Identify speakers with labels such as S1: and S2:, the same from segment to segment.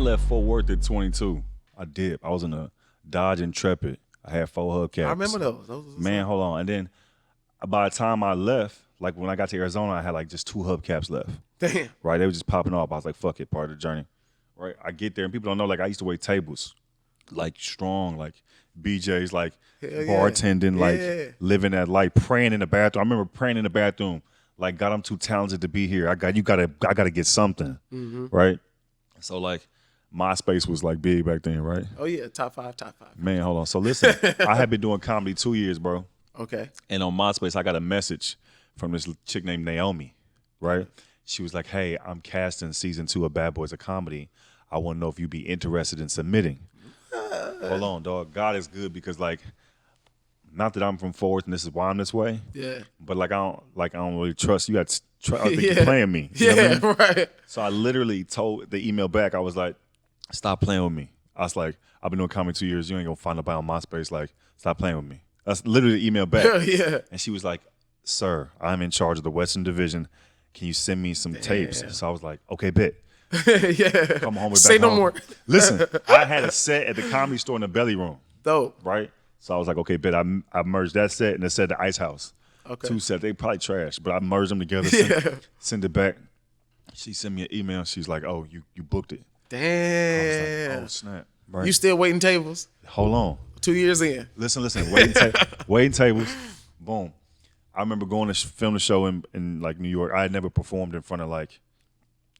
S1: left Fort Worth at 22. I did. I was in a Dodge Intrepid. I had 4 hubcaps.
S2: I remember those.
S1: Man, hold on. And then by the time I left, like when I got to Arizona, I had like just 2 hubcaps left.
S2: Damn.
S1: Right? They were just popping off. I was like, fuck it, part of the journey. Right? I get there and people don't know, like I used to wait tables. Like strong, like BJ's, like bartending, like living that life, praying in the bathroom. I remember praying in the bathroom, like God, I'm too talented to be here. I gotta get something. Right? So like Myspace was like big back then, right?
S2: Oh yeah, top five.
S1: Man, hold on. So listen, I had been doing comedy 2 years, bro.
S2: Okay.
S1: And on MySpace, I got a message from this chick named Naomi, right? She was like, hey, I'm casting season 2 of Bad Boys of Comedy. I want to know if you'd be interested in submitting. Hold on, dog. God is good because, like, not that I'm from Fort Worth and this is why I'm this way.
S2: Yeah.
S1: But like I don't really trust you. I think you're playing me. You know what I mean?
S2: Right.
S1: So I literally told the email back. I was like, stop playing with me. I was like, I've been doing comedy 2 years. You ain't gonna find nobody on MySpace. Like, stop playing with me. That's literally the email back.
S2: Yeah.
S1: And she was like, sir, I'm in charge of the Western Division. Can you send me some tapes? So I was like, okay, bet.
S2: Yeah.
S1: Come home.
S2: Say no
S1: home.
S2: more.
S1: Listen, I had a set at the Comedy Store in the Belly Room.
S2: Dope.
S1: Right? So I was like, okay, bet. I merged that set and the set at the Ice House.
S2: Okay.
S1: 2 sets. They probably trash, but I merged them together. Send it back. She sent me an email. She's like, oh, you booked it.
S2: Damn.
S1: I was like, oh, snap. Right.
S2: You still waiting tables?
S1: Hold on.
S2: 2 years in.
S1: Listen. Waiting tables. Boom. I remember going to film the show in like New York. I had never performed in front of like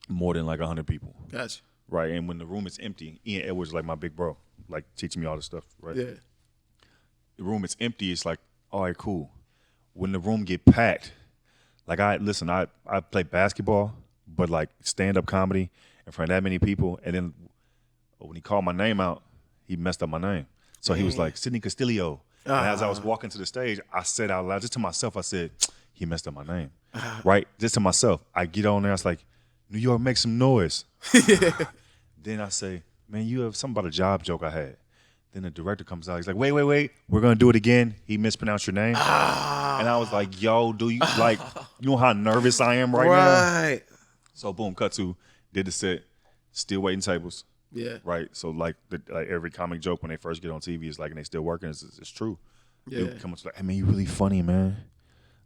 S1: more than like 100 people.
S2: Gotcha.
S1: Right. And when the room is empty, Ian Edwards is like my big bro, like teaching me all this stuff. Right.
S2: Yeah.
S1: The room is empty. It's like, all right, cool. When the room get packed, like I play basketball, but like stand up comedy in front of that many people. And then when he called my name out, he messed up my name. So he was like, Sidney Castillo. And as I was walking to the stage, I said out loud, just to myself, I said, he messed up my name. Right? Just to myself. I get on there, I was like, New York, make some noise. Then I say, man, you have something about a job joke I had. Then the director comes out, he's like, wait, we're gonna do it again. He mispronounced your name. And I was like, yo, do you like, you know how nervous I am right now?
S2: Right.
S1: So boom, cut to, did the set, still waiting tables.
S2: Yeah.
S1: Right. So like every comic joke when they first get on TV is like, and they still working. It's true.
S2: Yeah.
S1: They come up to like, hey man, you really funny, man.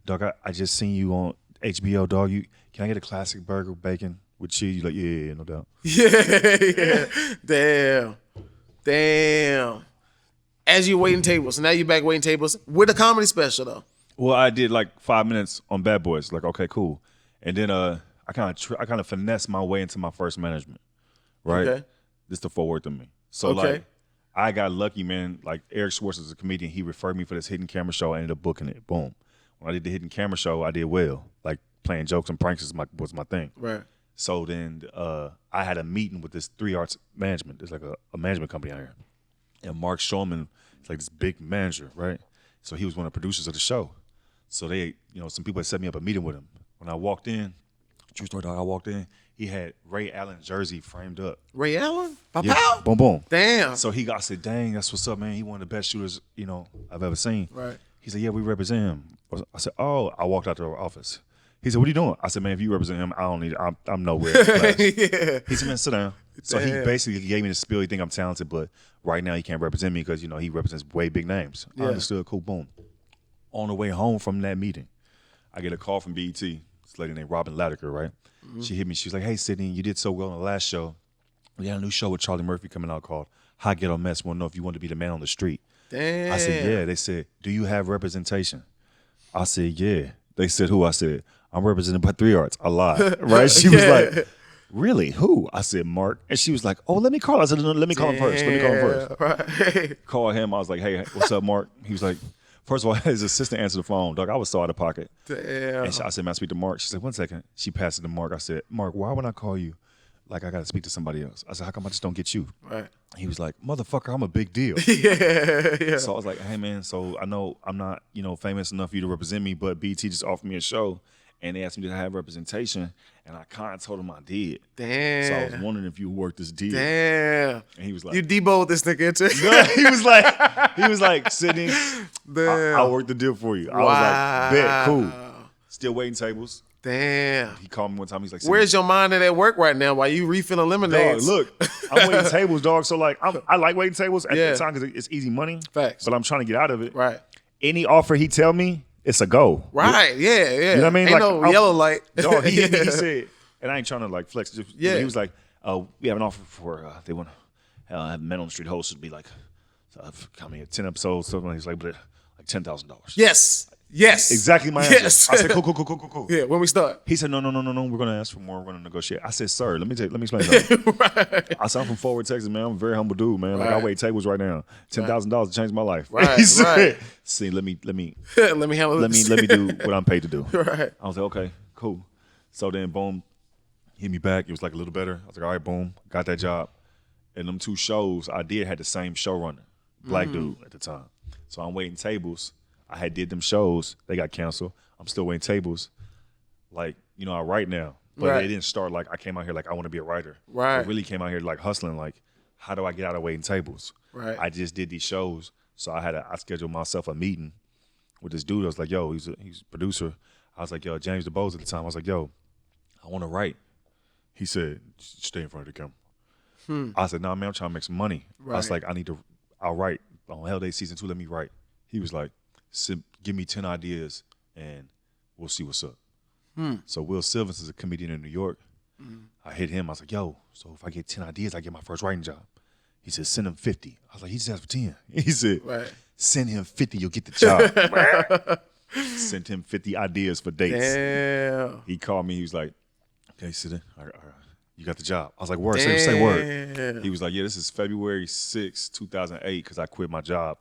S1: Dog, I just seen you on HBO. Dog, can I get a classic burger, bacon with cheese? You like, yeah, no doubt.
S2: Yeah. Damn. As you waiting tables, so now you back waiting tables with a comedy special though.
S1: Well, I did like 5 minutes on Bad Boys. Like, okay, cool. And then I kind of finessed my way into my first management. Right.
S2: Okay.
S1: This the forward to me. So like I got lucky, man. Like Eric Schwartz is a comedian. He referred me for this hidden camera show. I ended up booking it. Boom. When I did the hidden camera show, I did well. Like playing jokes and pranks was my thing.
S2: Right.
S1: So then I had a meeting with this 3 Arts management. There's like a management company out here. And Mark Shulman is like this big manager, right? So he was one of the producers of the show. So they, some people had set me up a meeting with him. When I walked in, true story, dog, I walked in, he had Ray Allen's jersey framed up.
S2: Ray Allen?
S1: Yeah, boom, boom.
S2: Damn.
S1: So I said, dang, that's what's up, man. He one of the best shooters, I've ever seen.
S2: Right.
S1: He said, yeah, we represent him. I said, oh, I walked out to our office. He said, what are you doing? I said, man, if you represent him, I don't need it. I'm nowhere.
S2: Yeah.
S1: He said, man, sit down. So he basically gave me the spiel. He think I'm talented, but right now he can't represent me because, he represents way big names.
S2: Yeah.
S1: I understood. Cool, boom. On the way home from that meeting, I get a call from BET. This lady named Robin Latiker, right? Mm-hmm. She hit me. She was like, hey, Sydney, you did so well on the last show. We had a new show with Charlie Murphy coming out called Hot Ghetto Mess. Want to know if you want to be the man on the street.
S2: Damn.
S1: I said, yeah. They said, do you have representation? I said, yeah. They said, who? I said, I'm represented by 3 Arts. I lied, right? She was like, really? Who? I said, Mark. And she was like, oh, let me call. I said, no, let me call him first. Let me call him first.
S2: Right.
S1: Call him. I was like, hey, what's up, Mark? He was like, first of all, his assistant answered the phone. Dog, I was so out of pocket.
S2: Damn.
S1: And I said, man, I speak to Mark. She said, 1 second. She passed it to Mark. I said, Mark, why would I call you? Like, I got to speak to somebody else. I said, how come I just don't get you?
S2: Right.
S1: He was like, motherfucker, I'm a big deal.
S2: Yeah.
S1: So I was like, hey, man, so I know I'm not, famous enough for you to represent me, but BT just offered me a show, and they asked me to have representation, and I kind of told them I did.
S2: Damn.
S1: So I was wondering if you worked this deal.
S2: Damn.
S1: And he was like,
S2: you deboed this nigga into it.
S1: he was like, Sydney, I worked the deal for you. I was like, bet, cool. Still waiting tables.
S2: Damn.
S1: He called me one time. He's like,
S2: Where's your mind at work right now while you refilling
S1: dog,
S2: lemonades?
S1: look, I'm waiting tables, dog. So like, I like waiting tables at
S2: Yeah.
S1: the time because it's easy money.
S2: Facts.
S1: But I'm trying to get out of it.
S2: Right.
S1: Any offer he tell me, it's a go.
S2: Right. Yeah. Yeah.
S1: You know what I mean?
S2: Ain't
S1: Like,
S2: no yellow light.
S1: Dog, he hit me. He said, and I ain't trying to like flex. Just,
S2: Yeah.
S1: He was like, we have an offer for they want to have Men on the Street hosts would be like, coming at 10 episodes. Something. He's like, but like $10,000.
S2: Yes. Yes.
S1: Exactly my answer.
S2: Yes.
S1: I said, cool.
S2: Yeah. When we start.
S1: He said, no. We're gonna ask for more. We're gonna negotiate. I said, sir, let me explain something.
S2: Right.
S1: I said, I'm from Forward, Texas, man. I'm a very humble dude, man. Like I
S2: Right.
S1: wait tables right now. $10,000 to change my life.
S2: Right,
S1: He said,
S2: right.
S1: see, let me
S2: Let me handle this.
S1: let me do what I'm paid to do.
S2: Right.
S1: I was like, okay, cool. So then, boom, hit me back. It was like a little better. I was like, all right, boom, got that job. And them 2 shows I did had the same showrunner, black dude at the time. So I'm waiting tables. I did them shows. They got canceled. I'm still waiting tables. Like, I write now. But
S2: Right.
S1: it didn't start like I came out here like I want to be a writer.
S2: Right.
S1: I really came out here like hustling, like, how do I get out of waiting tables?
S2: Right.
S1: I just did these shows. So I scheduled myself a meeting with this dude. I was like, yo, he's a producer. I was like, yo, James DeBose at the time. I was like, yo, I want to write. He said, stay in front of the camera. I said, nah, man, I'm trying to make some money. I was
S2: Right.
S1: like, I'll write. On Hell Day Season 2, let me write. He was like, give me 10 ideas and we'll see what's up. So Will Sylvans is a comedian in New York. I hit him. I was like, yo, so if I get 10 ideas, I get my first writing job. He said, send him 50. I was like, he just asked for 10. He said,
S2: Right.
S1: send him 50, you'll get the job. Sent him 50 ideas for dates.
S2: Damn.
S1: He called me. He was like, okay, sit in. All right, you got the job. I was like, word, say word.
S2: Damn.
S1: He was like, yeah, this is February 6, 2008, because I quit my job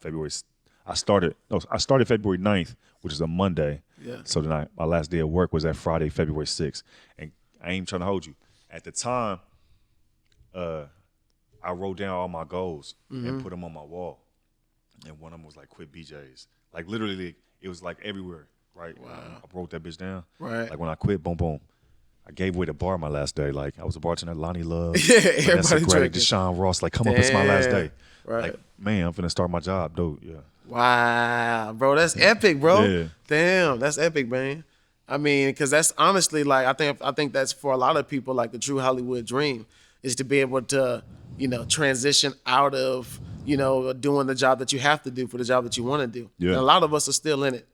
S1: I started February 9th, which is a Monday.
S2: Yeah.
S1: So then my last day of work was that Friday, February 6th. And I ain't trying to hold you. At the time, I wrote down all my goals and put them on my wall. And one of them was like, quit BJ's. Like literally, it was like everywhere, right? Wow. I wrote that bitch down.
S2: Right.
S1: Like when I quit, boom, boom. I gave away the bar my last day. Like I was a bartender, Lonnie Love,
S2: Yeah,
S1: Vanessa
S2: everybody
S1: Graddick,
S2: drinking.
S1: Deshaun Ross. Like, come up, it's my last day.
S2: Right.
S1: Like, man, I'm finna start my job, dude. Yeah.
S2: Wow, bro, that's epic, bro.
S1: Yeah.
S2: Damn, that's epic, man. I mean, because that's honestly like I think that's for a lot of people like the true Hollywood dream is to be able to transition out of doing the job that you have to do for the job that you want to do.
S1: Yeah.
S2: And a lot of us are still in it.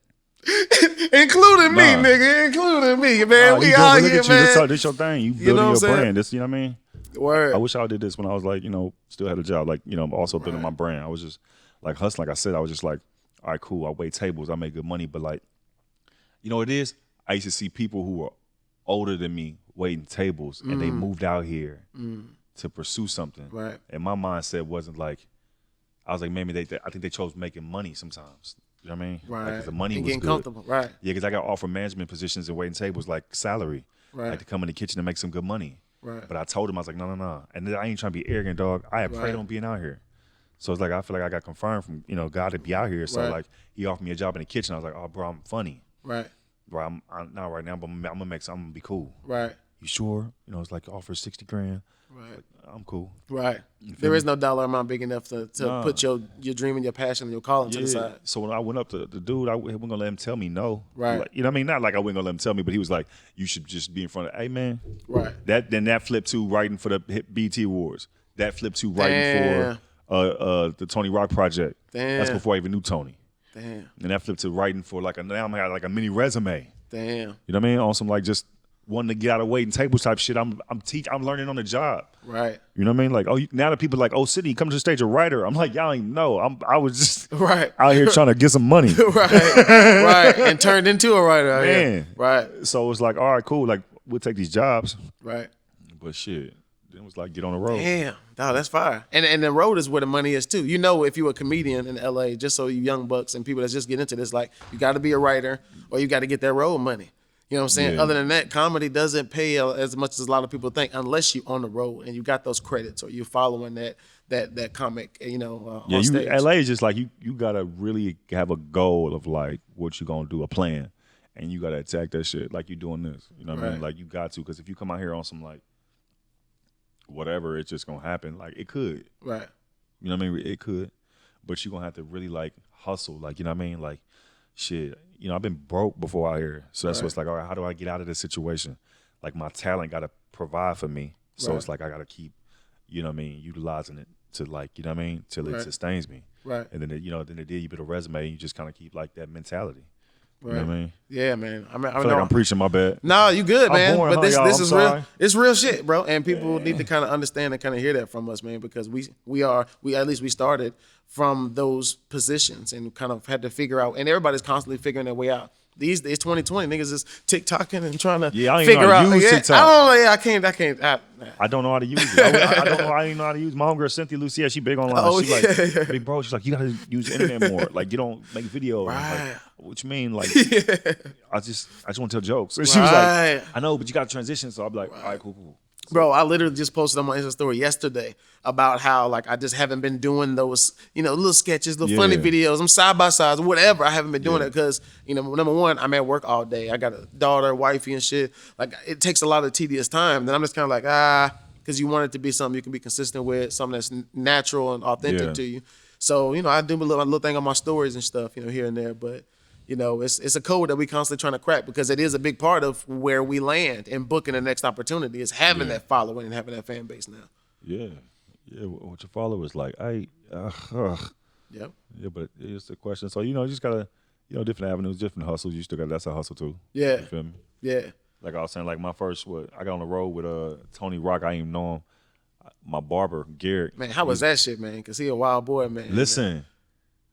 S2: Including me,
S1: Nah.
S2: nigga. Including me, man.
S1: Nah,
S2: We
S1: you
S2: all
S1: dope. Look
S2: here,
S1: at you.
S2: man.
S1: This your thing. You
S2: know
S1: building
S2: what I'm
S1: your
S2: saying?
S1: brand. This, you know what I mean?
S2: Word.
S1: I wish I did this when I was like, still had a job. Like, I'm also building my brand. I was just like hustling. Like I said, I was just like, all right, cool. I wait tables. I make good money. But like, you know what it is? I used to see people who were older than me waiting tables and they moved out here to pursue something.
S2: Right.
S1: And my mindset wasn't like, I was like, maybe I think they chose making money sometimes. You know what I mean?
S2: Right.
S1: Like, 'cause the money
S2: And
S1: was
S2: getting
S1: good.
S2: comfortable. Right.
S1: Yeah, because I got offered management positions and waiting tables like salary.
S2: Right.
S1: Like to come in the kitchen and make some good money.
S2: Right.
S1: But I told him, I was like, no. And then I ain't trying to be arrogant, dog. I had prayed
S2: Right.
S1: on being out here. So it's like, I feel like I got confirmed from, God to be out here. So
S2: Right.
S1: like, he offered me a job in the kitchen. I was like, oh, bro, I'm funny.
S2: Right.
S1: Bro, I'm not right now, but I'm going to be cool.
S2: Right.
S1: You sure? It's like offer 60 grand.
S2: Right.
S1: I'm cool.
S2: Right. There is no dollar amount big enough to
S1: Nah.
S2: put your dream and your passion and your calling to the side.
S1: So when I went up to the dude, I wasn't going to let him tell me no.
S2: Right.
S1: Like, you know what I mean? Not like I wasn't going to let him tell me, but he was like, you should just be in front of, hey, man.
S2: Right.
S1: Then that flipped to writing for the BET Awards. That flipped to writing
S2: Damn.
S1: for the Tony Rock Project.
S2: Damn.
S1: That's before I even knew Tony.
S2: Damn.
S1: And that flipped to writing for now I'm like a mini resume.
S2: Damn.
S1: You know what I mean? On some like just wanting to get out of waiting tables type shit. I'm learning on the job.
S2: Right.
S1: You know what I mean? Like, now that people like, oh, City, come to the stage a writer. I'm like, y'all ain't know. I was just
S2: Right.
S1: out here trying to get some money.
S2: Right. Right. And turned into a writer. out here.
S1: Man.
S2: Right.
S1: So it's like, all right, cool. Like, we'll take these jobs.
S2: Right.
S1: But shit, then it was like, get on the road.
S2: Damn. Dog, that's fire. And the road is where the money is too. If you're a comedian in LA, just so you young bucks and people that's just getting into this, like you got to be a writer or you got to get that road money. You know what I'm saying?
S1: Yeah.
S2: Other than that, comedy doesn't pay as much as a lot of people think unless you're on the road and you got those credits or you're following that comic, on stage.
S1: LA is just like you gotta really have a goal of like what you gonna do, a plan, and you gotta attack that shit like you doing this. You know what I mean?
S2: Right.
S1: Like you got to, because if you come out here on some like whatever, it's just gonna happen. Like it could.
S2: Right.
S1: You know what I mean? It could, but you gonna have to really like hustle. Like, you know what I mean? Like shit, I've been broke before out here. So that's
S2: Right.
S1: what's like, all right, how do I get out of this situation? Like my talent got to provide for me. So
S2: Right.
S1: it's like I got to keep, utilizing it to like, till it
S2: Right.
S1: sustains me.
S2: Right.
S1: And then, then it did, you build a resume and you just kind of keep like that mentality. You know
S2: Right.
S1: what I mean?
S2: Yeah, man. I
S1: I feel like I'm preaching, my bad.
S2: No, you good,
S1: I'm
S2: man.
S1: boring,
S2: But
S1: huh,
S2: this
S1: y'all?
S2: this
S1: I'm
S2: is
S1: sorry.
S2: real. It's real shit, bro. And people need to kind of understand and kind of hear that from us, man, because we at least we started from those positions and kind of had to figure out. And everybody's constantly figuring their way out. These days, 2020 niggas is TikToking and trying to
S1: Yeah, I don't even
S2: figure
S1: know how to
S2: out.
S1: use
S2: Yeah,
S1: TikTok.
S2: I don't know. Yeah, I can't.
S1: I don't know how to use it. I don't know. I didn't know how to use. My homegirl Cynthia Lucia, she big online.
S2: Oh,
S1: She's
S2: yeah.
S1: like, big bro. She's like, you gotta use the internet more. Like you don't make videos. I'm
S2: Right.
S1: like, what you mean? Like, I just want to tell jokes. And she was
S2: Right.
S1: like, I know, but you got to transition. So I'll be like, all right, cool.
S2: Bro, I literally just posted on my Insta story yesterday about how like I just haven't been doing those, little sketches, little funny
S1: Yeah.
S2: videos. I'm side by sides, whatever. I haven't been doing
S1: Yeah.
S2: it because, number one, I'm at work all day. I got a daughter, wifey, and shit. Like it takes a lot of tedious time. Then I'm just kind of like, because you want it to be something you can be consistent with, something that's natural and authentic
S1: Yeah.
S2: to you. So, I do a little thing on my stories and stuff, here and there. But it's a code that we constantly trying to crack because it is a big part of where we land and booking the next opportunity is having
S1: Yeah.
S2: that following and having that fan base now.
S1: Yeah. What your followers like?
S2: Yep.
S1: Yeah, but it's the question. So you just gotta, different avenues, different hustles. You still got that's a hustle too.
S2: Yeah.
S1: You feel me?
S2: Yeah.
S1: Like I was saying, like my first, I got on the road with Tony Rock. I didn't even know him. My barber, Garrett.
S2: Man, how was that shit, man? Because he a wild boy, man.
S1: Listen.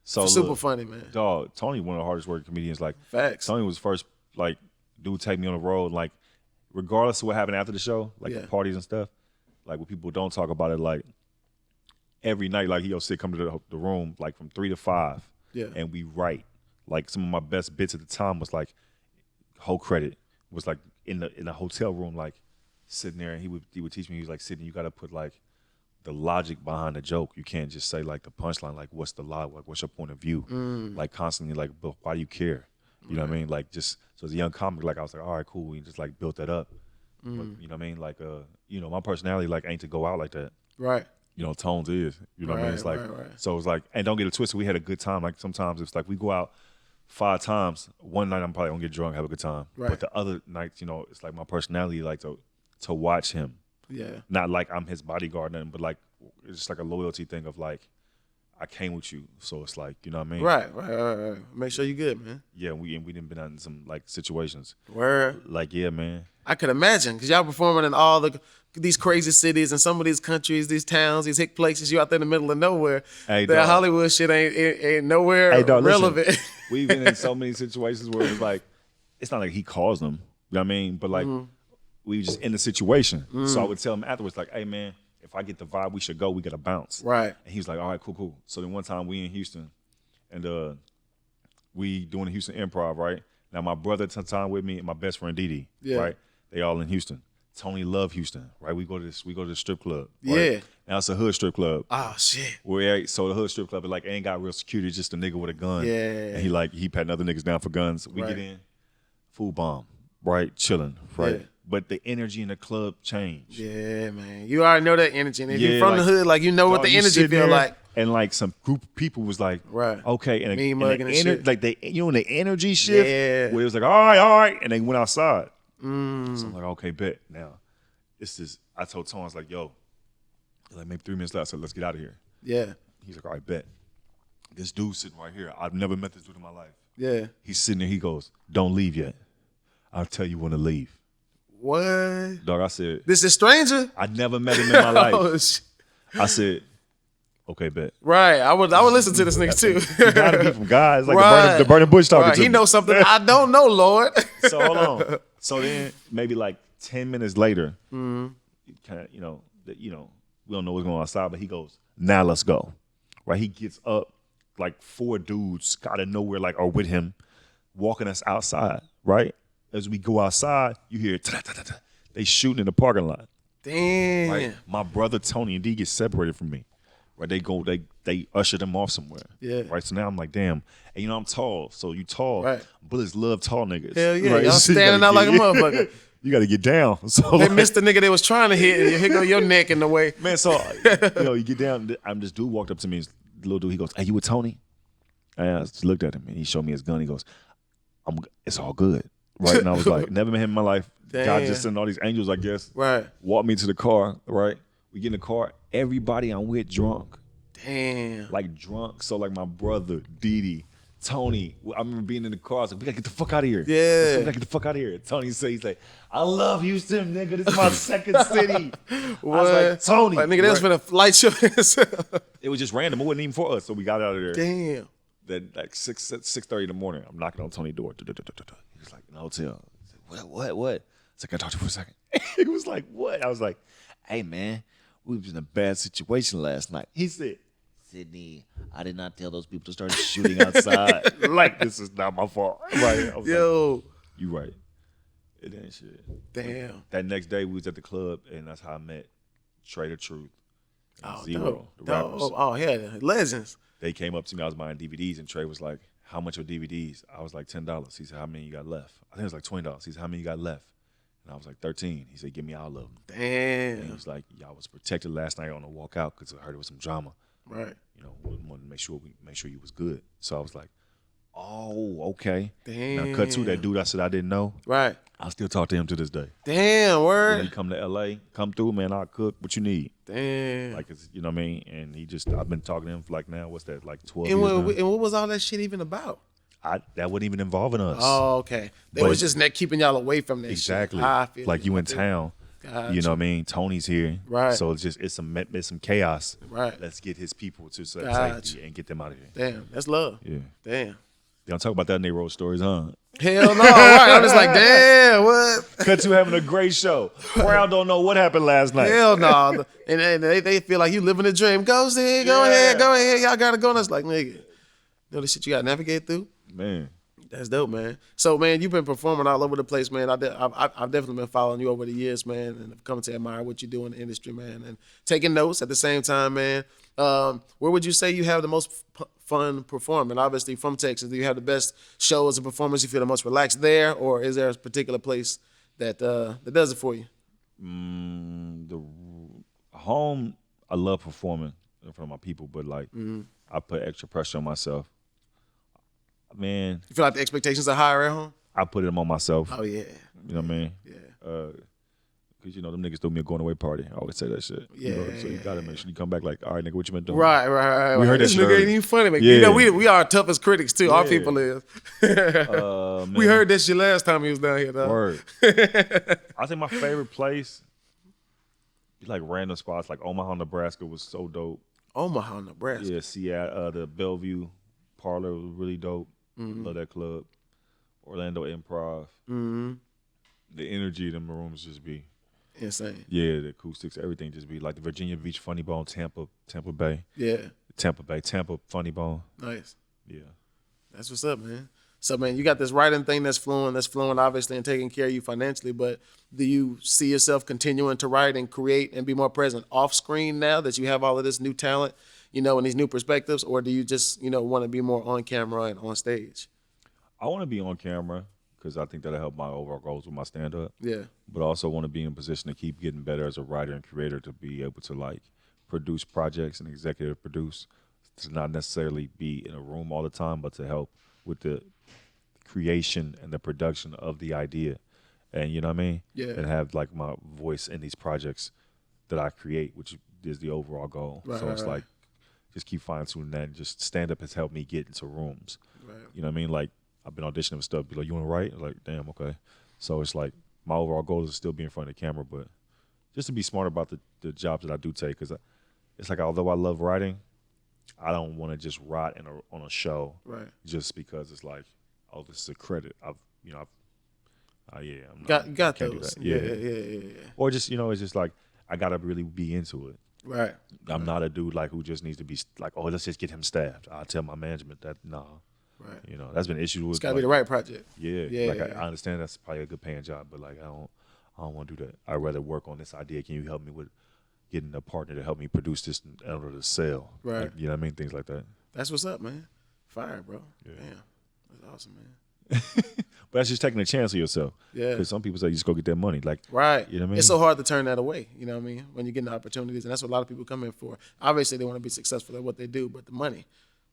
S1: So
S2: Super
S1: look,
S2: funny, man.
S1: dog, Tony, one of the hardest working comedians. Like,
S2: Facts.
S1: Tony was first, like, dude take me on the road. Like, regardless of what happened after the show, like
S2: Yeah.
S1: the parties and stuff, like when people don't talk about it, like every night, like he'll come to the room like from 3 to 5,
S2: Yeah.
S1: and we write. Like some of my best bits at the time was like whole credit was like in the hotel room, like sitting there, and he would teach me. He was like, Sydney, you got to put like the logic behind the joke. You can't just say like the punchline, like what's the lie, like what's your point of view, like constantly like, but why do you care? You know what I mean? Like just so as a young comic, like I was like, all right, cool. We just like built that up. But, you know what I mean? Like my personality like ain't to go out like that.
S2: Right.
S1: Tones is. You know what I mean? It's like
S2: Right.
S1: so it's like, and don't get it twisted. We had a good time. Like sometimes it's like we go out 5 times. One night I'm probably gonna get drunk, have a good time.
S2: Right.
S1: But the other nights, it's like my personality like to watch him.
S2: Yeah.
S1: Not like I'm his bodyguard, nothing, but like it's just like a loyalty thing of like I came with you, so it's like you know what I mean.
S2: Right. Make sure you good, man.
S1: Yeah, we didn't been in some like situations.
S2: Word.
S1: Like yeah, man.
S2: I could imagine because y'all performing in all these crazy cities and some of these countries, these towns, these hick places. You out there in the middle of nowhere.
S1: Hey,
S2: that
S1: dog.
S2: Hollywood shit ain't nowhere
S1: Hey, dog, listen,
S2: relevant.
S1: we've been in so many situations where it's like it's not like he caused them. You know what I mean? But like we just in the situation. So I would tell him afterwards, like, hey man, if I get the vibe, we should go. We gotta bounce.
S2: Right.
S1: And he was like, all right, cool. So then one time we in Houston, and we doing the Houston Improv, right? Now my brother at the time with me and my best friend Didi,
S2: Yeah.
S1: right? They all in Houston. Tony love Houston, right? We go to the strip club. Right?
S2: Yeah.
S1: Now it's a hood strip club.
S2: Oh shit.
S1: So the hood strip club, it like ain't got real security, just a nigga with a gun.
S2: Yeah.
S1: And he patting other niggas down for guns. We
S2: Right.
S1: get in, food bomb, right? Chilling, right?
S2: Yeah.
S1: But the energy in the club changed.
S2: Yeah, man. You already know that energy. And if
S1: Yeah,
S2: you're from the
S1: like,
S2: hood, like you know what
S1: Dog,
S2: the
S1: you
S2: energy
S1: sitting
S2: feel
S1: there,
S2: like.
S1: And like some group of people was like,
S2: Right.
S1: okay, and,
S2: Mean
S1: and
S2: mugging and shit.
S1: like they, and the energy shift,
S2: Yeah.
S1: where it was like, all right, and they went outside. So I'm like, okay, bet. Now, I told Tony, I was like, yo, like maybe 3 minutes left, so let's get out of here.
S2: Yeah.
S1: He's like, all right, bet. This dude sitting right here, I've never met this dude in my life.
S2: Yeah.
S1: He's sitting there, he goes, don't leave yet. I'll tell you when to leave.
S2: What?
S1: Dog, I said,
S2: This is stranger?
S1: I never met him in my life.
S2: Oh, shit.
S1: I said, okay, bet.
S2: Right. I would listen to this nigga too.
S1: You gotta be from guys like
S2: Right.
S1: the burning bush talking
S2: Right.
S1: to
S2: He
S1: me.
S2: knows something I don't know, Lord.
S1: So hold on. So then maybe like 10 minutes later, kind of, we don't know what's going on outside, but he goes, now let's go. Right? He gets up, like 4 dudes out of nowhere, like are with him, walking us outside. Right? As we go outside, you hear ta-ta-ta-ta. They shooting in the parking lot.
S2: Damn.
S1: Right? My brother Tony and D get separated from me. Right? They usher them off somewhere.
S2: Yeah.
S1: Right? So now I'm like, damn. And I'm tall. So you tall.
S2: Right.
S1: Bullets love tall niggas.
S2: Hell yeah.
S1: Right?
S2: Y'all
S1: So you
S2: standing
S1: gotta
S2: out like a
S1: get-
S2: motherfucker.
S1: You got to get down. So
S2: They
S1: like,
S2: missed the nigga they was trying to hit, and here go your neck in the way.
S1: man, so you get down. This dude walked up to me, this little dude. He goes, "Hey, you with Tony?" And I just looked at him, and he showed me his gun. He goes, It's all good, right? And I was like, never met him in my life. God
S2: Damn.
S1: just sent all these angels, I guess.
S2: Right.
S1: Walked me to the car, right? We get in the car. Everybody I'm with drunk.
S2: Damn.
S1: Like drunk. So like my brother, Didi, Tony. I remember being in the car. I was like, we gotta get the fuck out of here.
S2: Yeah.
S1: We gotta get the fuck out of here. Tony said, he's like, I love Houston, nigga. This is my second city. I was like, Tony.
S2: Like, nigga, that's been a light show.
S1: It was just random. It wasn't even for us. So we got out of there.
S2: Damn.
S1: Then like 6:30 in the morning, I'm knocking on Tony's door. He was like, in the hotel. I said, what? I said, can I talk to you for a second? He was like, what? I was like, hey man, we was in a bad situation last night. He said, Sydney, I did not tell those people to start shooting outside. Like, this is not my fault. Right? I was
S2: Yo.
S1: like, you right. It ain't shit.
S2: Damn.
S1: That next day, we was at the club, and that's how I met Trader Truth.
S2: Oh,
S1: Zero,
S2: dope.
S1: the rappers.
S2: Oh, yeah. Legends.
S1: They came up to me. I was buying DVDs, and Trey was like, how much are DVDs? I was like, $10. He said, how many you got left? I think it was like $20. He said, how many you got left? And I was like, 13. He said, give me all of them.
S2: Damn.
S1: And he was like, y'all was protected last night on the walk out because I heard it was some drama.
S2: Right.
S1: You know, we wanted to make sure you was good. So I was like, oh, okay.
S2: Damn.
S1: Now cut to that dude I said I didn't know.
S2: Right.
S1: I still talk to him to this day.
S2: Damn,
S1: When
S2: word.
S1: he come to LA, come through, man, I'll cook what you need.
S2: Damn.
S1: Like, it's, you know what I mean? And I've been talking to him for like now, what's that, like 12
S2: and,
S1: years now?
S2: and what was all that shit even about?
S1: That wasn't even involving us.
S2: Oh, okay. They
S1: But-
S2: was just keeping y'all away from that
S1: Exactly.
S2: shit. I feel
S1: Like you in town.
S2: Gotcha.
S1: You know what I mean? Tony's here.
S2: Right.
S1: So it's some chaos.
S2: Right.
S1: Let's get his people to
S2: Gotcha.
S1: safety and get them out of here.
S2: Damn, that's love.
S1: Yeah.
S2: Damn.
S1: They don't talk about that in their road stories, huh?
S2: Hell no. Right. I'm just like, damn, what?
S1: Cut to having a great show. Crowd don't know what happened last night.
S2: Hell no. And they feel like you living a dream. Go ahead, go ahead. Y'all gotta go. And it's like, nigga, you know the shit you gotta navigate through?
S1: Man.
S2: That's dope, man. So, man, you've been performing all over the place, man. I've definitely been following you over the years, man, and I've come to admire what you do in the industry, man, and taking notes at the same time, man. Where would you say you have the most fun performing? Obviously, from Texas, do you have the best shows and performance? You feel the most relaxed there, or is there a particular place that does it for you?
S1: The home, I love performing in front of my people, but like I put extra pressure on myself. Man,
S2: You feel like the expectations are higher at home?
S1: I put them on myself.
S2: Oh, yeah.
S1: You know what I mean?
S2: Yeah.
S1: Cause you know them niggas threw me a going away party. I always say that shit. You know, so you gotta make sure you come back like, all right, nigga, what you been doing?
S2: Right.
S1: We heard
S2: this
S1: that shit
S2: nigga ain't
S1: early.
S2: even funny, man.
S1: Yeah.
S2: You know, we are toughest critics, too. Our
S1: Yeah.
S2: people is.
S1: Man.
S2: We heard that shit last time he was down here, though.
S1: Word. I think my favorite place, like random spots, like Omaha, Nebraska was so dope.
S2: Omaha, Nebraska.
S1: Yeah, Seattle, the Bellevue Parlor was really dope. Love that club. Orlando Improv. The energy in them rooms just be
S2: Insane.
S1: yeah, the acoustics, everything just be like the Virginia Beach Funny Bone, Tampa Bay.
S2: Yeah.
S1: Tampa Funny Bone.
S2: Nice.
S1: Yeah.
S2: That's what's up, man. So, man, you got this writing thing that's flowing, obviously, and taking care of you financially, but do you see yourself continuing to write and create and be more present off screen now that you have all of this new talent, you know, and these new perspectives, or do you just, you know, want to be more on camera and on stage?
S1: I want to be on camera because I think that'll help my overall goals with my stand-up.
S2: Yeah.
S1: But I also want to be in a position to keep getting better as a writer and creator, to be able to like produce projects and executive produce, to not necessarily be in a room all the time, but to help with the creation and the production of the idea. And you know what I mean?
S2: Yeah.
S1: And have like my voice in these projects that I create, which is the overall goal.
S2: Right,
S1: so it's
S2: right.
S1: like, just keep fine-tuning that. And just stand-up has helped me get into rooms.
S2: Right.
S1: You know what I mean? Like, I've been auditioning for stuff, be like, you want to write? Like, damn, okay. So it's like, my overall goal is to still be in front of the camera, but just to be smart about the jobs that I do take, because it's like, although I love writing, I don't want to just write on a show,
S2: Right.
S1: just because it's like, oh, this is a credit. I'm not,
S2: Got
S1: can't do
S2: those.
S1: that.
S2: Yeah.
S1: Or just, you know, it's just like, I got to really be into it.
S2: Right.
S1: I'm not a dude like who just needs to be like, oh, let's just get him staffed. I tell my management that, nah.
S2: Right.
S1: You know, that's been issues with.
S2: It's got to be the right project.
S1: Yeah,
S2: Yeah,
S1: like
S2: yeah.
S1: I understand that's probably a good paying job, but like I don't want to do that. I'd rather work on this idea. Can you help me with getting a partner to help me produce this in order to sell?
S2: Right.
S1: Like, you know what I mean? Things like that.
S2: That's what's up, man. Fire, bro.
S1: Yeah.
S2: Damn. That's awesome, man.
S1: But that's just taking a chance on yourself.
S2: Yeah.
S1: Because some people say you just go get that money. Like,
S2: Right.
S1: You know what I mean?
S2: It's so hard to turn that away, you know what I mean? When you're getting the opportunities, and that's what a lot of people come in for. Obviously, they want to be successful at what they do, but the money,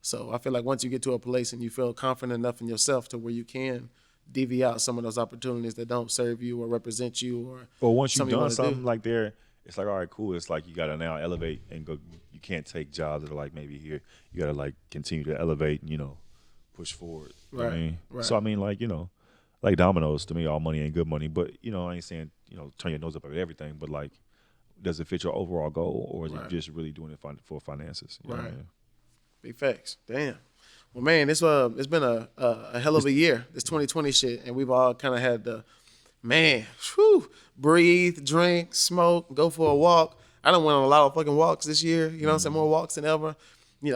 S2: So I feel like once you get to a place and you feel confident enough in yourself to where you can divvy out some of those opportunities that don't serve you or represent you or
S1: once you've
S2: something you
S1: done
S2: want to
S1: something
S2: do.
S1: like there, it's like, all right, cool. It's like you gotta now elevate and go. You can't take jobs that are like maybe here. You gotta like continue to elevate and push forward. You know what I
S2: Right,
S1: mean?
S2: right.
S1: So I mean, like like dominoes to me, all money ain't good money. But I ain't saying turn your nose up at everything. But like, does it fit your overall goal, or is it
S2: Right.
S1: just really doing it for finances? You know what I
S2: Right.
S1: mean?
S2: Big facts. Damn. Well, man, it's been a hell of a year. This 2020 shit, and we've all kind of had to, man, breathe, drink, smoke, go for a walk. I done went on a lot of fucking walks this year. You know what I'm saying? More walks than ever.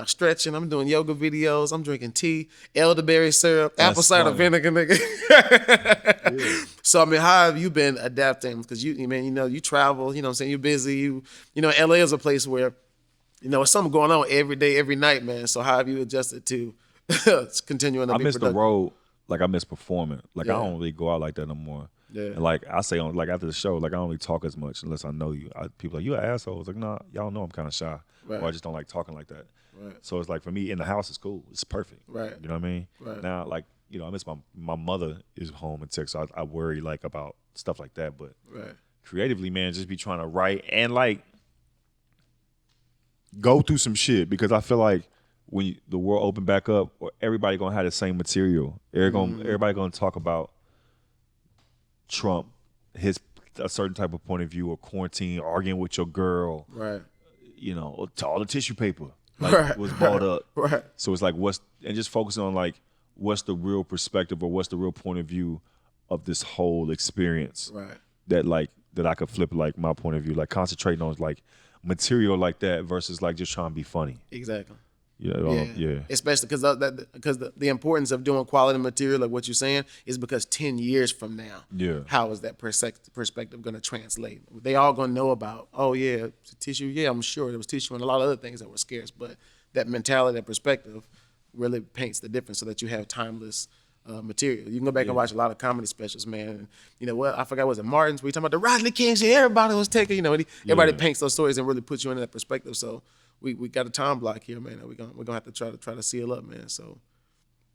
S2: Stretching. I'm doing yoga videos. I'm drinking tea, elderberry syrup, apple cider
S1: funny.
S2: vinegar, nigga. So I mean, how have you been adapting? Because you travel. You know what I'm saying? You're busy. LA is a place where it's something going on every day, every night, man. So how have you adjusted to continuing to
S1: I
S2: be
S1: miss the
S2: productive?
S1: road. Like I miss performing. Like I
S2: Yeah.
S1: don't really go out like that no more.
S2: Yeah.
S1: And like I say like after the show, like I don't really talk as much unless I know you. People are like, you an asshole. I was like, nah, y'all know I'm kind of shy.
S2: Right.
S1: Or I just don't like talking like that.
S2: Right.
S1: So it's like for me in the house it's cool. It's perfect.
S2: Right.
S1: You know what I mean?
S2: Right.
S1: Now like I miss my mother is home in Texas. So I worry like about stuff like that. But
S2: Right.
S1: creatively, man, just be trying to write and like go through some shit because I feel like when the world open back up, or everybody gonna have the same material. Everybody gonna talk about Trump, a certain type of point of view, or quarantine, arguing with your girl,
S2: Right.
S1: all the tissue paper like
S2: Right.
S1: was bought up.
S2: Right.
S1: So it's like just focusing on like what's the real perspective or what's the real point of view of this whole experience
S2: Right.
S1: that I could flip like my point of view, like concentrating on like material like that versus like just trying to be funny.
S2: Exactly.
S1: Yeah.
S2: Especially because the importance of doing quality material, like what you're saying, is because 10 years from now,
S1: Yeah.
S2: how is that perspective going to translate? They all going to know about, oh yeah, tissue. Yeah, I'm sure there was tissue and a lot of other things that were scarce, but that mentality, that perspective, really paints the difference so that you have timeless material. You can go back and watch a lot of comedy specials, man. And you know what? I forgot, was it Martin's? We talking about the Rodney King shit. Everybody was taking, everybody paints those stories and really puts you into that perspective. So we got a time block here, man. We're gonna have to try to seal up, man. So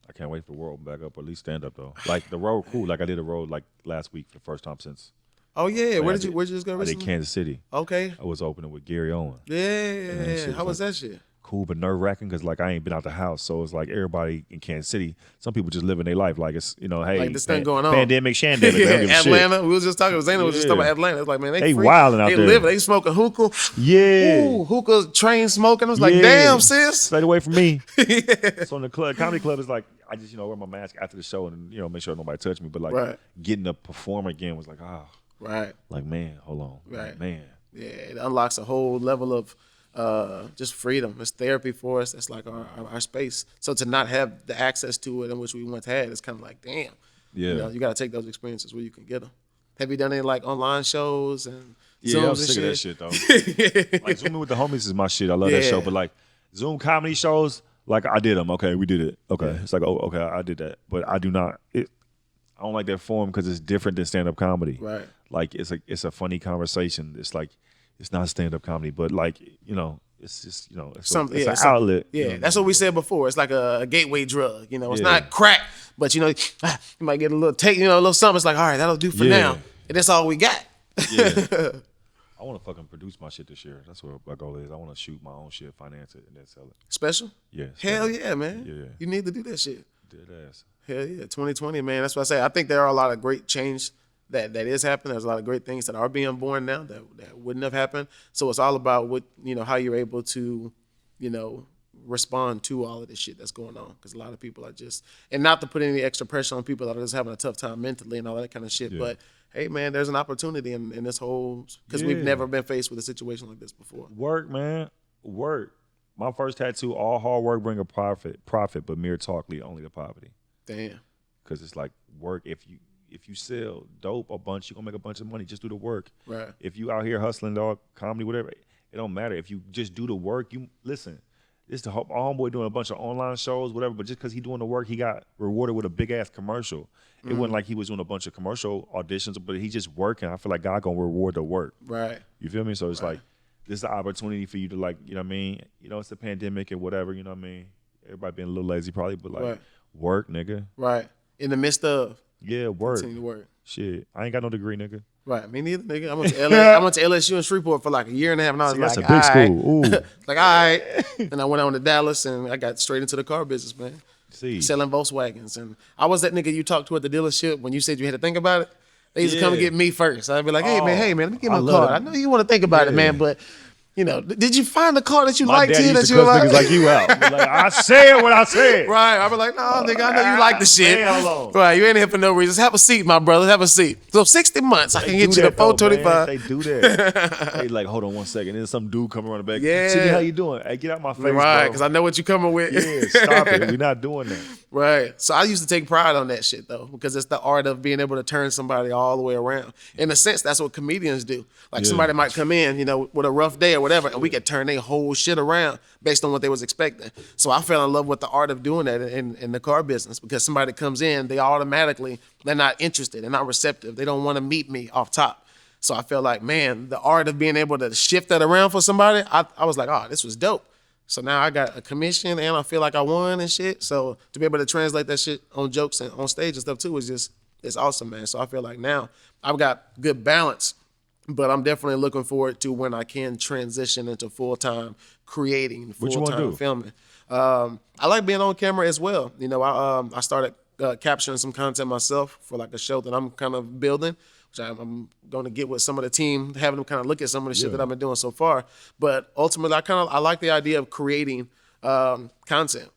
S1: I can't wait for the world back up, or at least stand up though. Like the road, cool. Like I did a road like last week for the first time since.
S2: oh yeah,
S1: Man,
S2: where'd you just go
S1: I did
S2: recently?
S1: Kansas City.
S2: Okay.
S1: I was opening with Gary Owen.
S2: Yeah.
S1: shit
S2: How
S1: was
S2: was that shit?
S1: Cool, but nerve wracking because like I ain't been out the house, so it's like everybody in Kansas City. Some people just living their life like it's hey,
S2: Like this thing going on.
S1: pandemic, shandemic. They don't give a shit.
S2: Atlanta. We was just talking. Zayna was just talking
S1: Yeah.
S2: about Atlanta. It's like, man,
S1: They
S2: free.
S1: wilding out
S2: they
S1: there.
S2: living. They smoking hookah.
S1: Yeah.
S2: Ooh, hookah train smoking. I was like,
S1: Yeah.
S2: damn, sis.
S1: Stay away from me. So in the comedy club is like I just wear my mask after the show and make sure nobody touch me. But like
S2: Right.
S1: getting to perform again was like
S2: Right.
S1: like man, hold on,
S2: Right.
S1: Like, man.
S2: Yeah, it unlocks a whole level of just freedom. It's therapy for us. That's like our space. So to not have the access to it in which we once had, it's kind of like, damn.
S1: Yeah.
S2: You got to take those experiences where you can get them. Have you done any like online shows and
S1: Yeah, I'm
S2: Zooms
S1: sick of
S2: and
S1: that
S2: shit?
S1: shit though. Like Zooming with the homies is my shit. I love that
S2: Yeah.
S1: show. But like Zoom comedy shows, like I did them. Okay, we did it. Okay, it's like okay, I did that. But I do not. I don't like that form because it's different than stand up comedy.
S2: Right.
S1: Like it's a funny conversation. It's like it's not stand up comedy, but like it's just it's an outlet.
S2: Yeah, that's what we said before. It's like a gateway drug. It's
S1: Yeah.
S2: not crack, but you might get a little a little something. It's like, all right, that'll do for
S1: Yeah.
S2: now. And that's all we got.
S1: Yeah. I want to fucking produce my shit this year. That's what my goal is. I want to shoot my own shit, finance it, and then sell it.
S2: Special?
S1: Yeah.
S2: Hell yeah, man.
S1: Yeah.
S2: You need to do that shit.
S1: Dead ass.
S2: Hell yeah, 2020, man. That's what I say. I think there are a lot of great change that is happening. There's a lot of great things that are being born now that wouldn't have happened. So it's all about what how you're able to, respond to all of this shit that's going on. Because a lot of people are just, and not to put any extra pressure on people that are just having a tough time mentally and all that kind of shit.
S1: Yeah.
S2: But hey, man, there's an opportunity in this whole, because we've
S1: Yeah.
S2: never been faced with a situation like this before.
S1: Work, man. Work. My first tattoo, all hard work bring a profit, but mere talk lead only to poverty.
S2: Damn.
S1: Because it's like work. If you sell dope a bunch, you're gonna make a bunch of money. Just do the work.
S2: Right.
S1: If you out here hustling, dog, comedy, whatever, it don't matter. If you just do the work, you listen. This the homeboy doing a bunch of online shows, whatever. But just because he doing the work, he got rewarded with a big ass commercial. It wasn't like he was doing a bunch of commercial auditions, but he just working. I feel like God gonna reward the work.
S2: Right.
S1: You feel me? So it's like this is the opportunity for you to like, you know what I mean? It's a pandemic and whatever, you know what I mean? everybody being a little lazy probably, but like
S2: Right.
S1: work, nigga.
S2: Right. In the midst of
S1: Yeah, work.
S2: continue to work.
S1: Shit, I ain't got no degree, nigga.
S2: Right. Me neither, nigga. I went to LA. I went to LSU in Shreveport for like a year and a half, and I was
S1: See,
S2: like,
S1: that's a big
S2: all right.
S1: school. Ooh.
S2: Like, all right. And I went on to Dallas, and I got straight into the car business, man.
S1: See,
S2: Selling Volkswagens. And I was that nigga you talked to at the dealership when you said you had to think about it. They used to come and
S1: Yeah.
S2: get me first. I'd be like, hey, man, let me get
S1: I
S2: my
S1: love
S2: car.
S1: it.
S2: I know you want to think about it,
S1: Yeah.
S2: man, but, you know, did you find the car that you
S1: my
S2: liked
S1: dad
S2: here
S1: used
S2: that
S1: to
S2: you
S1: cuss
S2: like?
S1: niggas like you out. Like, I said what I said.
S2: Right. I be like, no, nigga, I know you like the shit.
S1: Man, hold on.
S2: Right. You ain't here for no reason. Just have a seat, my brother. Have a seat. So 60 months, I can get you the 425.
S1: They do that. They like, hold on one second. Then some dude come around the back.
S2: Yeah.
S1: Sydney, how you doing? Hey, get out my face,
S2: Right.
S1: bro.
S2: Because I know what you coming with.
S1: Yeah, stop it. We're not doing that.
S2: Right. So I used to take pride on that shit though, because it's the art of being able to turn somebody all the way around. In a sense, that's what comedians do. Like
S1: Yeah.
S2: somebody might come in, you know, with a rough day or whatever, and we could turn their whole shit around based on what they was expecting. So I fell in love with the art of doing that in the car business, because somebody comes in, they're not interested, they're not receptive. They don't want to meet me off top. So I feel like, man, the art of being able to shift that around for somebody, I was like, oh, this was dope. So now I got a commission and I feel like I won and shit. So to be able to translate that shit on jokes and on stage and stuff too it's awesome, man. So I feel like now I've got good balance, but I'm definitely looking forward to when I can transition into full-time creating,
S1: What you wanna
S2: full-time
S1: do?
S2: filming. I like being on camera as well. You know, I started capturing some content myself for like a show that I'm kind of building, which I'm going to get with some of the team, having them kind of look at some of the shit that I've been doing so far. But ultimately, I like the idea of creating content.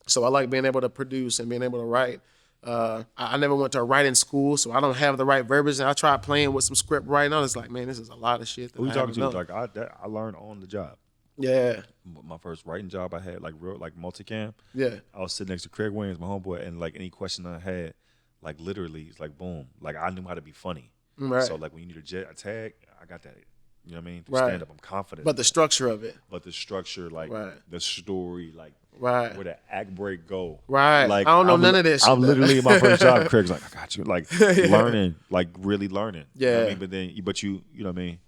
S2: So I like being able to produce and being able to write. I never went to a writing school, so I don't have the right verbiage. And I tried playing with some script writing. I was like, man, this is a lot of shit. That
S1: Who you
S2: I
S1: talking
S2: haven't
S1: to?
S2: done.
S1: Like I learned on the job.
S2: Yeah,
S1: My first writing job I had, like real, like multicam.
S2: yeah,
S1: I was sitting next to Craig Williams, my homeboy, and like any question I had, like literally, it's like boom. Like I knew how to be funny.
S2: right.
S1: So like when you need a tag, I got that. You know what I mean?
S2: Right.
S1: Stand up, I'm confident.
S2: But the structure of it,
S1: But the structure, like
S2: Right.
S1: the story, like
S2: Right.
S1: where the act break go.
S2: Right.
S1: Like
S2: I don't know
S1: I'm-
S2: none of this shit,
S1: I'm
S2: though.
S1: literally in my first job. Craig's like, I got you. Like learning, like really learning. You know what I
S2: Yeah.
S1: mean? But then, you know what I mean?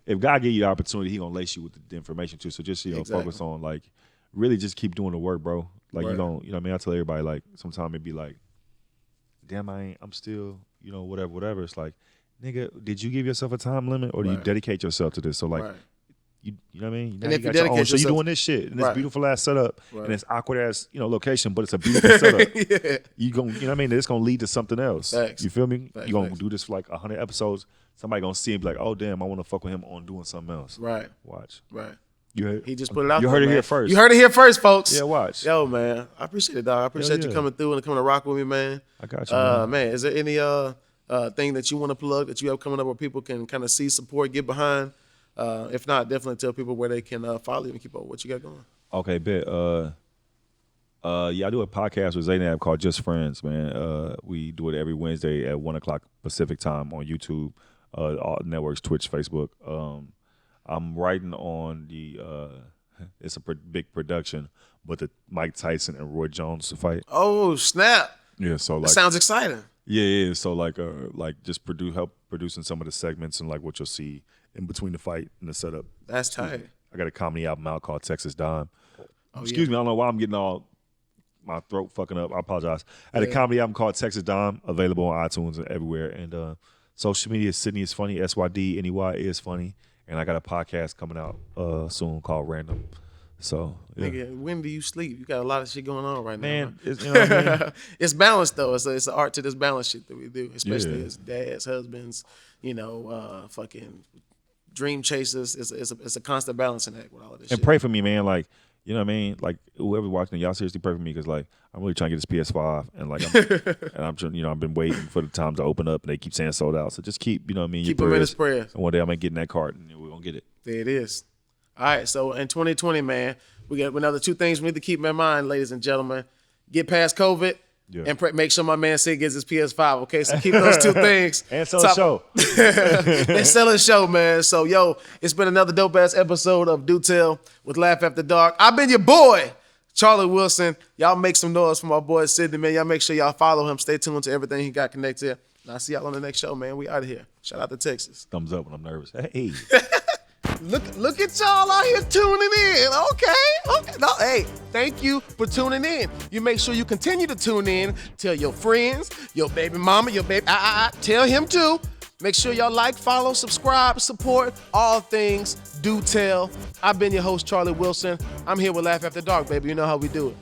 S1: If God give you the opportunity, He gonna lace you with the information too. So just
S2: Exactly.
S1: focus on like really just keep doing the work, bro. Like
S2: Right.
S1: you know what I mean? I tell everybody like sometimes it be like, damn, I'm still, whatever. It's like, nigga, did you give yourself a time limit or do you
S2: Right.
S1: dedicate yourself to this? So like,
S2: Right.
S1: you know what I mean? Now
S2: And if
S1: you
S2: you
S1: got your own,
S2: dedicate
S1: so you
S2: yourself-
S1: doing this shit in this
S2: Right.
S1: beautiful ass setup
S2: Right.
S1: and this awkward ass, location, but it's a beautiful setup.
S2: Yeah.
S1: You know what I mean? It's gonna lead to something else.
S2: Facts.
S1: You feel me?
S2: Facts,
S1: You gonna
S2: facts.
S1: do this for like 100 episodes. Somebody gonna see and be like, oh damn, I want to fuck with him on doing something else.
S2: Right.
S1: Watch.
S2: Right.
S1: You heard,
S2: He just put it out
S1: You
S2: there,
S1: heard it
S2: man.
S1: here first.
S2: You heard it here first, folks.
S1: Yeah, watch.
S2: Yo, man. I appreciate it, dog. I appreciate you
S1: yeah.
S2: coming through and coming to rock with me, man.
S1: I got you, man.
S2: Man, is there any thing that you want to plug that you have coming up where people can kind of see, support, get behind? If not, definitely tell people where they can follow you and keep up with what you got going.
S1: Okay, bet. Yeah, I do a podcast with Zaynab called Just Friends, man. We do it every Wednesday at 1:00 Pacific time on YouTube, all networks, Twitch, Facebook. I'm writing on the. It's a big production, but the Mike Tyson and Roy Jones fight.
S2: Oh, snap.
S1: Yeah, so
S2: That
S1: like,
S2: sounds exciting.
S1: yeah. So like just help producing some of the segments and like what you'll see in between the fight and the setup.
S2: That's tight.
S1: I got a comedy album out called Texas Dime.
S2: Oh,
S1: Excuse me, I don't know why I'm getting all my throat fucking up. I apologize. I had a comedy album called Texas Dime, available on iTunes and everywhere. And social media, Sydney is funny, SYDNEY is funny. And I got a podcast coming out soon called Random. So yeah.
S2: Nigga, when do you sleep? You got a lot of shit going on right now.
S1: Man, it's, you know what I mean?
S2: It's balanced though. It's an art to this balance shit that we do, especially
S1: Yeah.
S2: as dads, husbands, fucking dream chasers. It's a constant balancing act with all of this
S1: And
S2: shit.
S1: pray for me, man. Like, you know what I mean? Like, whoever watching, y'all seriously pray for me because, like, I'm really trying to get this PS5, and like, I've been waiting for the time to open up, and they keep saying sold out. So just keep, your
S2: Keep him in his prayers.
S1: And one day I'm gonna get in that cart, and we're gonna get it.
S2: There it is. All right, so in 2020, man, we got another two things we need to keep in mind, ladies and gentlemen. Get past COVID
S1: Yeah.
S2: and make sure my man Sid gets his PS5, okay? So keep those two things.
S1: And sell the show.
S2: And sell a show, man. So, yo, it's been another dope-ass episode of Do Tell with Laugh After Dark. I've been your boy, Charlie Wilson. Y'all make some noise for my boy Sidney, man. Y'all make sure y'all follow him. Stay tuned to everything he got connected. And I'll see y'all on the next show, man. We out of here. Shout out to Texas.
S1: Thumbs up when I'm nervous. Hey.
S2: Look at y'all out here tuning in. Okay. No, hey, thank you for tuning in. You make sure you continue to tune in. Tell your friends, your baby mama, your baby. Tell him too. Make sure y'all like, follow, subscribe, support, all things Do Tell. I've been your host, Charlie Wilson. I'm here with Laugh After Dark, baby. You know how we do it.